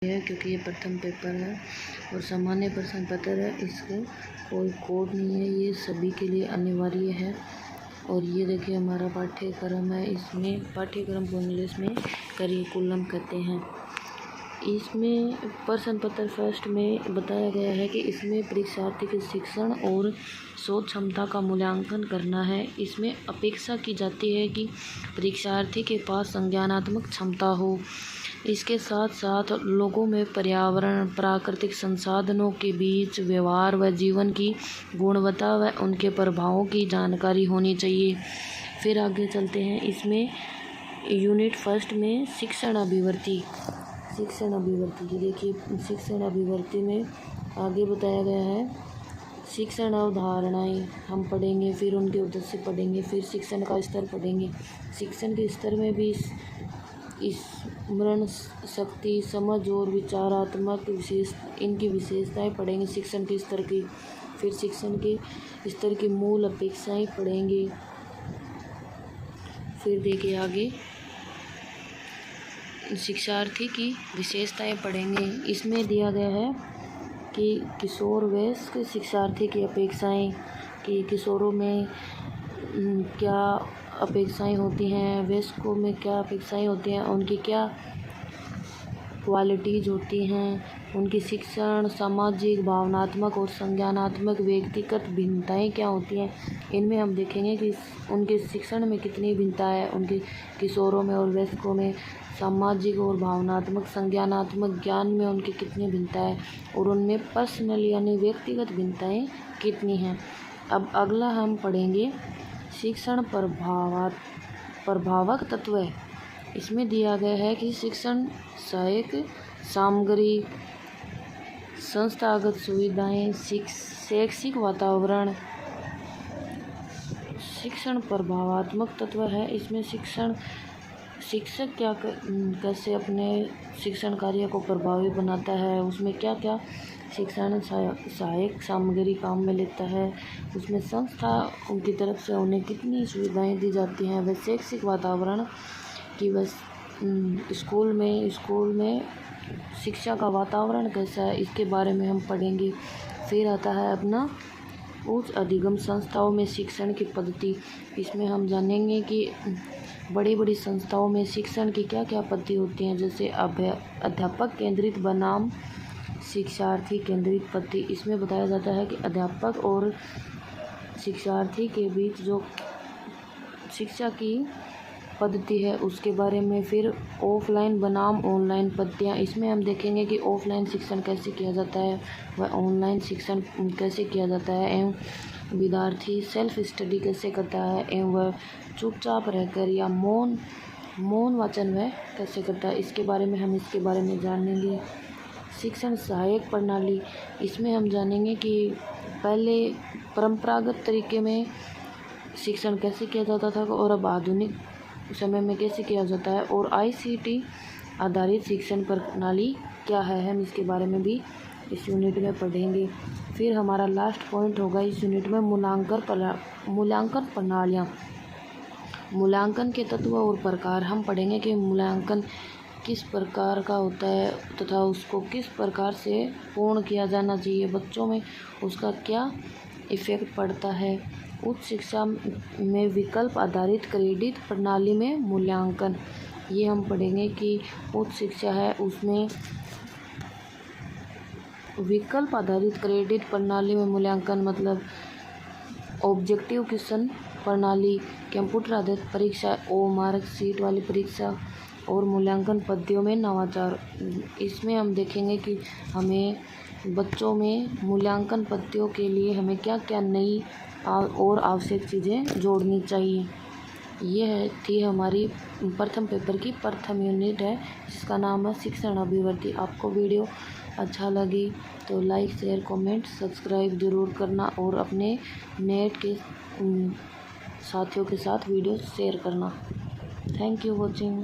है क्योंकि ये प्रथम पेपर है और सामान्य प्रश्न पत्र है। इसके कोई कोड नहीं है, ये सभी के लिए अनिवार्य है। और ये देखिए हमारा पाठ्यक्रम है। इसमें पाठ्यक्रम को इंग्लिश में करिकुलम कहते हैं। इसमें प्रश्न पत्र फर्स्ट में बताया गया है कि इसमें परीक्षार्थी के शिक्षण और शोध क्षमता का मूल्यांकन करना है। इसमें अपेक्षा की जाती है कि परीक्षार्थी के पास संज्ञानात्मक क्षमता हो। इसके साथ साथ लोगों में पर्यावरण, प्राकृतिक संसाधनों के बीच व्यवहार व जीवन की गुणवत्ता व उनके प्रभावों की जानकारी होनी चाहिए। फिर आगे चलते हैं। इसमें यूनिट फर्स्ट में शिक्षण अभिवृत्ति ये देखिए शिक्षण अभिवृत्ति में आगे बताया गया है शिक्षण अवधारणाएं हम पढ़ेंगे, फिर उनके उद्देश्य पढ़ेंगे, फिर शिक्षण का स्तर पढ़ेंगे। शिक्षण के स्तर में भी स्मरण शक्ति, समझ और विचारात्मक इनकी विशेषताएं पढ़ेंगे शिक्षण के स्तर की। फिर शिक्षण के स्तर की मूल अपेक्षाएं पढ़ेंगे। फिर देखिए आगे शिक्षार्थी की विशेषताएं पढ़ेंगे। इसमें दिया गया है कि किशोर वयस्क शिक्षार्थी की अपेक्षाएं, कि किशोरों में क्या अपेक्षाएं होती हैं, वयस्कों में क्या अपेक्षाएं होती हैं, उनकी क्या क्वालिटीज़ होती हैं, उनकी शिक्षण, सामाजिक, भावनात्मक और संज्ञानात्मक व्यक्तिगत भिन्नताएं क्या होती हैं। इनमें हम देखेंगे कि उनके शिक्षण में कितनी भिन्नता है, उनके किशोरों में और वयस्कों में सामाजिक और भावनात्मक, संज्ञानात्मक ज्ञान में उनकी कितनी भिन्नता है और उनमें पर्सनल यानी व्यक्तिगत भिन्नताएं कितनी हैं। अब अगला हम पढ़ेंगे शिक्षण प्रभावक तत्व। इसमें दिया गया है कि शिक्षण सहायक सामग्री, संस्थागत सुविधाएं, शैक्षिक वातावरण शिक्षण प्रभावात्मक तत्व है। इसमें शिक्षक कैसे अपने शिक्षण कार्य को प्रभावी बनाता है, उसमें क्या क्या शिक्षण सहायक सामग्री काम में लेता है, उसमें संस्था उनकी तरफ से उन्हें कितनी सुविधाएं दी जाती हैं, वह शैक्षिक वातावरण कि बस स्कूल में शिक्षा का वातावरण कैसा है, इसके बारे में हम पढ़ेंगे। फिर आता है अपना उच्च अधिगम संस्थाओं में शिक्षण की पद्धति। इसमें हम जानेंगे कि बड़ी बड़ी संस्थाओं में शिक्षण की क्या क्या पद्धति होती हैं, जैसे अध्यापक केंद्रित बनाम शिक्षार्थी केंद्रित पद्धति। इसमें बताया जाता है कि अध्यापक और शिक्षार्थी के बीच जो शिक्षा की पद्धति है उसके बारे में। फिर ऑफलाइन बनाम ऑनलाइन पद्धतियाँ। इसमें हम देखेंगे कि ऑफलाइन शिक्षण कैसे किया जाता है व ऑनलाइन शिक्षण कैसे किया जाता है, एवं विद्यार्थी सेल्फ स्टडी कैसे करता है एवं वह चुपचाप रहकर या मौन वाचन वह कैसे करता है, इसके बारे में जानेंगे। शिक्षण सहायक प्रणाली। इसमें हम जानेंगे कि पहले परंपरागत तरीके में शिक्षण कैसे किया जाता था और अब आधुनिक समय में कैसे किया जाता है, और ICT आधारित शिक्षण प्रणाली क्या है, हम इसके बारे में भी इस यूनिट में पढ़ेंगे। फिर हमारा लास्ट पॉइंट होगा इस यूनिट में मूल्यांकन प्रणालियाँ। मूल्यांकन के तत्व और प्रकार हम पढ़ेंगे कि मूल्यांकन किस प्रकार का होता है तथा उसको किस प्रकार से पूर्ण किया जाना चाहिए, बच्चों में उसका क्या इफ़ेक्ट पड़ता है। उच्च शिक्षा में विकल्प आधारित क्रेडिट प्रणाली में मूल्यांकन, ये हम पढ़ेंगे कि उच्च शिक्षा है उसमें विकल्प आधारित क्रेडिट प्रणाली में मूल्यांकन मतलब ऑब्जेक्टिव क्वेश्चन प्रणाली, कंप्यूटर आधारित परीक्षा, मार्कशीट वाली परीक्षा और मूल्यांकन पद्धतियों में नवाचार। इसमें हम देखेंगे कि हमें बच्चों में मूल्यांकन पद्धतियों के लिए हमें क्या क्या नई और आवश्यक चीज़ें जोड़नी चाहिए। यह थी हमारी प्रथम पेपर की प्रथम यूनिट है जिसका नाम है शिक्षण अभिवृत्ति। आपको वीडियो अच्छा लगी तो लाइक, शेयर, कमेंट, सब्सक्राइब ज़रूर करना और अपने नेट के साथियों के साथ वीडियो शेयर करना। Thank you watching.